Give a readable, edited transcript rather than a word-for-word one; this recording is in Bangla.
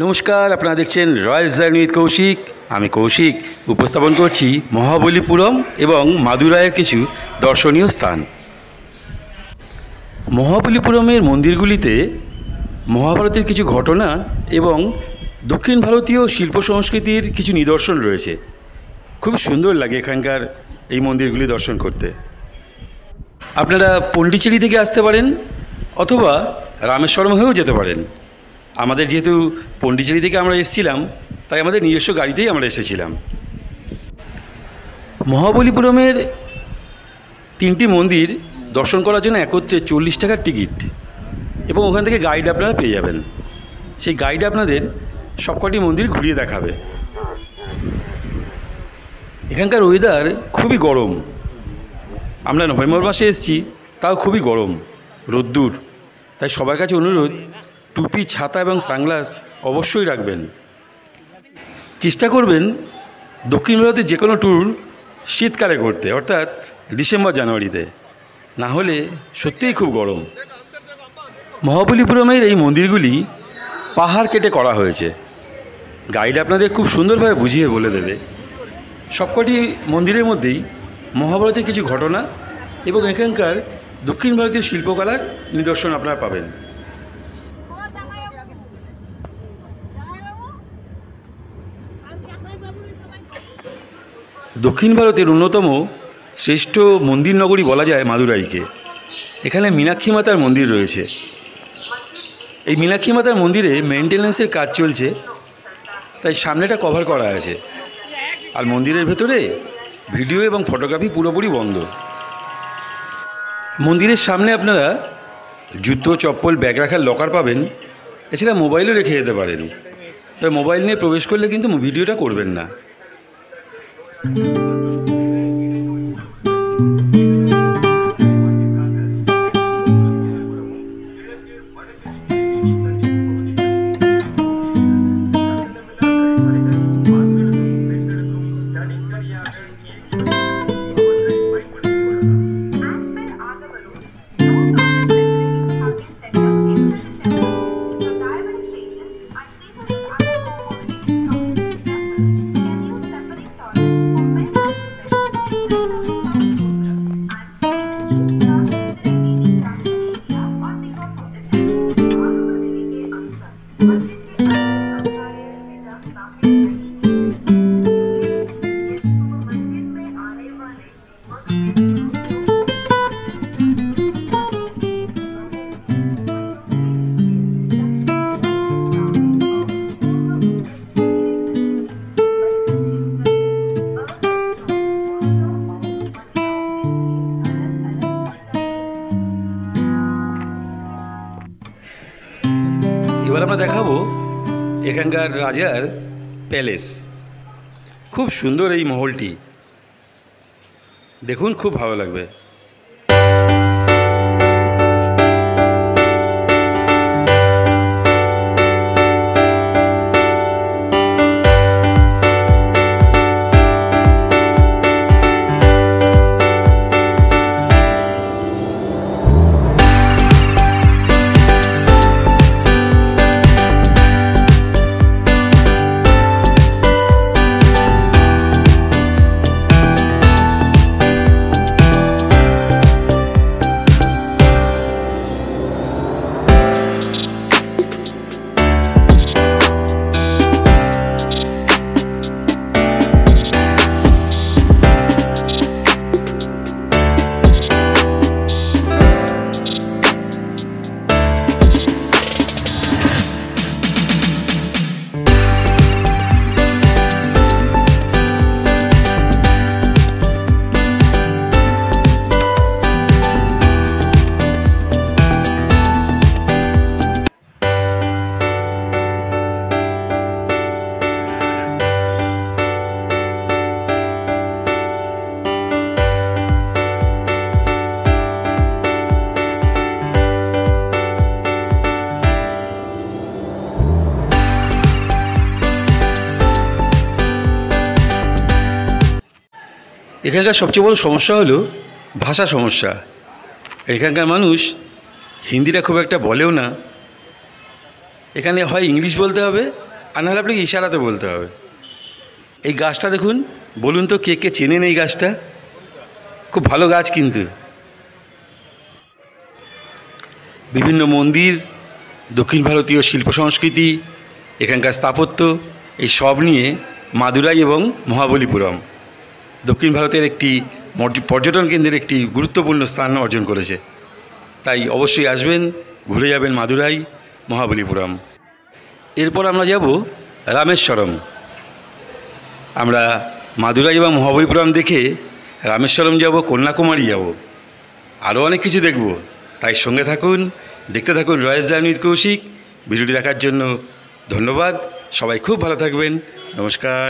नमस्कार अपना देखছেন রয়্যাল জার্নি উইথ কৌশিক। আমি কৌশিক উপস্থাপন করছি মহাবলীপুরম এবং মাদুরাইয়ের কিছু দর্শনীয় স্থান। মহাবলীপুরমের মন্দিরগুলিতে মহাভারতের কিছু ঘটনা এবং দক্ষিণ ভারতীয় শিল্প সংস্কৃতির কিছু নিদর্শন রয়েছে। খুব সুন্দর লাগে এখানকার এই মন্দিরগুলি দর্শন করতে। আপনারা পন্ডিচেরি থেকে আসতে পারেন অথবা রামেশ্বরম হয়েও যেতে পারেন। আমাদের যেহেতু পন্ডিচেরি থেকে আমরা এসেছিলাম তাই আমাদের নিজস্ব গাড়িতেই আমরা এসেছিলাম। মহাবলীপুরমের তিনটি মন্দির দর্শন করার জন্য একত্রে 40 টাকার টিকিট এবং ওখান থেকে গাইড আপনারা পেয়ে যাবেন। সেই গাইড আপনাদের সবকটি মন্দির ঘুরিয়ে দেখাবে। এখানকার ওয়েদার খুবই গরম। আমরা নভেম্বর মাসে এসেছি, তাও খুবই গরম, রোদ্দুর। তাই সবার কাছে অনুরোধ, টুপি, ছাতা এবং সানগ্লাস অবশ্যই রাখবেন। চেষ্টা করবেন দক্ষিণ ভারতের যে কোনো ট্যুর শীতকালে করতে, অর্থাৎ ডিসেম্বর জানুয়ারিতে, না হলে সত্যিই খুব গরম। মহাবলীপুরমের এই মন্দিরগুলি পাহাড় কেটে করা হয়েছে। গাইড আপনাদের খুব সুন্দরভাবে বুঝিয়ে বলে দেবে। সবকটি মন্দিরের মধ্যেই মহাভারতের কিছু ঘটনা এবং এখানকার দক্ষিণ ভারতীয় শিল্পকলার নিদর্শন আপনারা পাবেন। দক্ষিণ ভারতের অন্যতম শ্রেষ্ঠ মন্দির নগরী বলা যায় মাদুরাইকে। এখানে মীনাক্ষী মাতার মন্দির রয়েছে। এই মীনাক্ষী মাতার মন্দিরে মেনটেন্যান্সের কাজ চলছে, তাই সামনেটা কভার করা আছে। আর মন্দিরের ভেতরে ভিডিও এবং ফটোগ্রাফি পুরোপুরি বন্ধ। মন্দিরের সামনে আপনারা জুতো, চপ্পল, ব্যাগ রাখার লকার পাবেন। এছাড়া মোবাইলও রেখে যেতে পারেন। তবে মোবাইল নিয়ে প্রবেশ করলে কিন্তু ভিডিওটা করবেন না। এবার আমরা দেখাবো এখানকার রাজার প্যালেস। খুব সুন্দর এই মহলটি, দেখুন, খুব ভালো লাগবে। এখানকার সবচেয়ে বড় সমস্যা হলো ভাষা সমস্যা। এখানকার মানুষ হিন্দিটা খুব একটা বলেও না। এখানে হয় ইংলিশ বলতে হবে আর নাহলে আপনাকে ইশারাতে বলতে হবে। এই গাছটা দেখুন, বলুন তো কে কে চেনেন এই গাছটা? খুব ভালো গাছ কিন্তু। বিভিন্ন মন্দির, দক্ষিণ ভারতীয় শিল্প সংস্কৃতি, এখানকার স্থাপত্য, এই সব নিয়ে মাদুরাই এবং মহাবলীপুরম দক্ষিণ ভারতের একটি পর্যটন কেন্দ্রের একটি গুরুত্বপূর্ণ স্থান অর্জন করেছে। তাই অবশ্যই আসবেন, ঘুরে যাবেন মাদুরাই, মহাবলীপুরম। এরপর আমরা যাব রামেশ্বরম। আমরা মাদুরাই এবং মহাবলীপুরম দেখে রামেশ্বরম যাব, কন্যাকুমারী যাব, আরও অনেক কিছু দেখব। তাই সঙ্গে থাকুন, দেখতে থাকুন রয়্যাল জার্নি উইথ কৌশিক। ভিডিওটি দেখার জন্য ধন্যবাদ। সবাই খুব ভালো থাকবেন। নমস্কার।